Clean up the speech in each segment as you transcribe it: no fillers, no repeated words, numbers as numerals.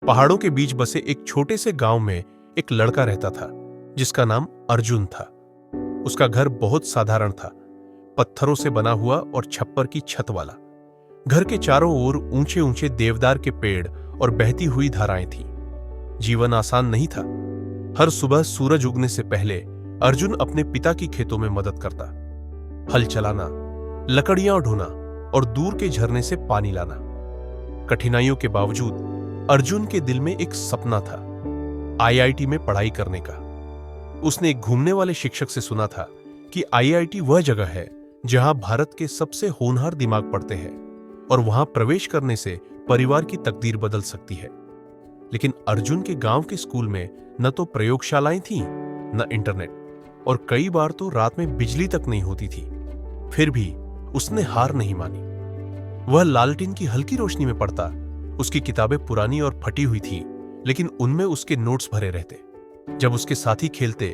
पहाड़ों के बीच बसे एक छोटे से गांव में एक लड़का रहता था जिसका नाम अर्जुन था। उसका घर बहुत साधारण था, पत्थरों से बना हुआ और छप्पर की छत वाला। घर के चारों ओर ऊंचे ऊंचे देवदार के पेड़ और बहती हुई धाराएं थीं। जीवन आसान नहीं था। हर सुबह सूरज उगने से पहले अर्जुन अपने पिता की खेतों में मदद करता, हल चलाना, लकड़ियां ढोना और दूर के झरने से पानी लाना। कठिनाइयों के बावजूद अर्जुन के दिल में एक सपना था, आईआईटी में पढ़ाई करने का। उसने एक घूमने वाले शिक्षक से सुना था कि आईआईटी वह जगह है जहां भारत के सबसे होनहार दिमाग पढ़ते हैं और वहां प्रवेश करने से परिवार की तकदीर बदल सकती है। लेकिन अर्जुन के गांव के स्कूल में न तो प्रयोगशालाएं थीं, न इंटरनेट, और कई बार तो रात में बिजली तक नहीं होती थी। फिर भी उसने हार नहीं मानी। वह लालटेन की हल्की रोशनी में पढ़ता। उसकी किताबें पुरानी और फटी हुई थीं, लेकिन उनमें उसके नोट्स भरे रहते। जब उसके साथी खेलते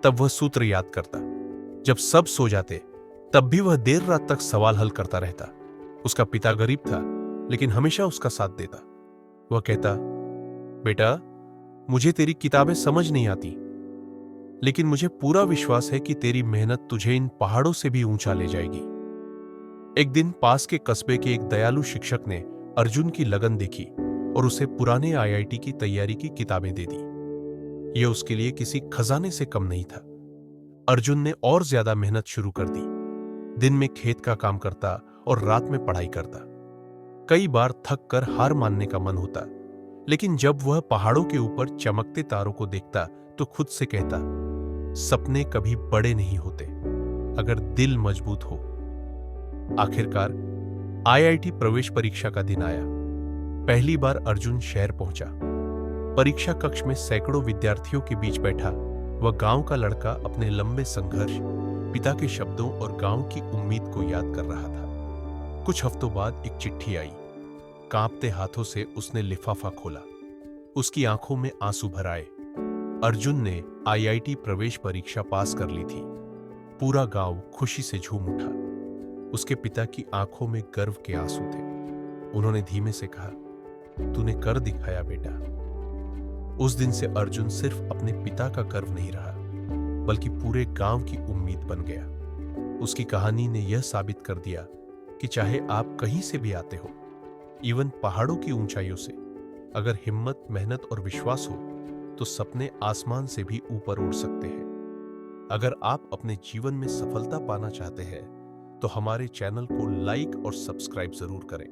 तब वह सूत्र याद करता। जब सब सो जाते तब भी वह देर रात तक सवाल हल करता रहता। उसका पिता गरीब था, लेकिन हमेशा उसका साथ देता। वह कहता, बेटा, मुझे तेरी किताबें समझ नहीं आती, लेकिन मुझे पूरा विश्वास है कि तेरी मेहनत तुझे इन पहाड़ों से भी ऊंचा ले जाएगी। एक दिन पास के कस्बे के एक दयालु शिक्षक ने अर्जुन की लगन देखी और उसे पुराने आईआईटी की तैयारी की किताबें दे दी। यह उसके लिए किसी खजाने से कम नहीं था। अर्जुन ने और ज्यादा मेहनत शुरू कर दी। दिन में खेत का काम करता और रात में पढ़ाई करता। कई बार थक कर हार मानने का मन होता, लेकिन जब वह पहाड़ों के ऊपर चमकते तारों को देखता तो खुद से कहता, सपने कभी बड़े नहीं होते अगर दिल मजबूत हो। आखिरकार आईआईटी प्रवेश परीक्षा का दिन आया। पहली बार अर्जुन शहर पहुंचा। परीक्षा कक्ष में सैकड़ों विद्यार्थियों के बीच बैठा वह गांव का लड़का अपने लंबे संघर्ष, पिता के शब्दों और गांव की उम्मीद को याद कर रहा था। कुछ हफ्तों बाद एक चिट्ठी आई। कांपते हाथों से उसने लिफाफा खोला। उसकी आंखों में आंसू भर आए। अर्जुन ने आईआईटी प्रवेश परीक्षा पास कर ली थी। पूरा गांव खुशी से झूम उठा। उसके पिता की आंखों में गर्व के आंसू थे। उन्होंने धीमे से कहा, तूने कर दिखाया बेटा। उस दिन से अर्जुन सिर्फ अपने पिता का गर्व नहीं रहा, बल्कि पूरे गांव की उम्मीद बन गया। उसकी कहानी ने यह साबित कर दिया कि चाहे आप कहीं से भी आते हो, इवन पहाड़ों की ऊंचाइयों से, अगर हिम्मत, मेहनत और विश्वास हो तो सपने आसमान से भी ऊपर उड़ सकते हैं। अगर आप अपने जीवन में सफलता पाना चाहते हैं तो हमारे चैनल को लाइक और सब्सक्राइब जरूर करें।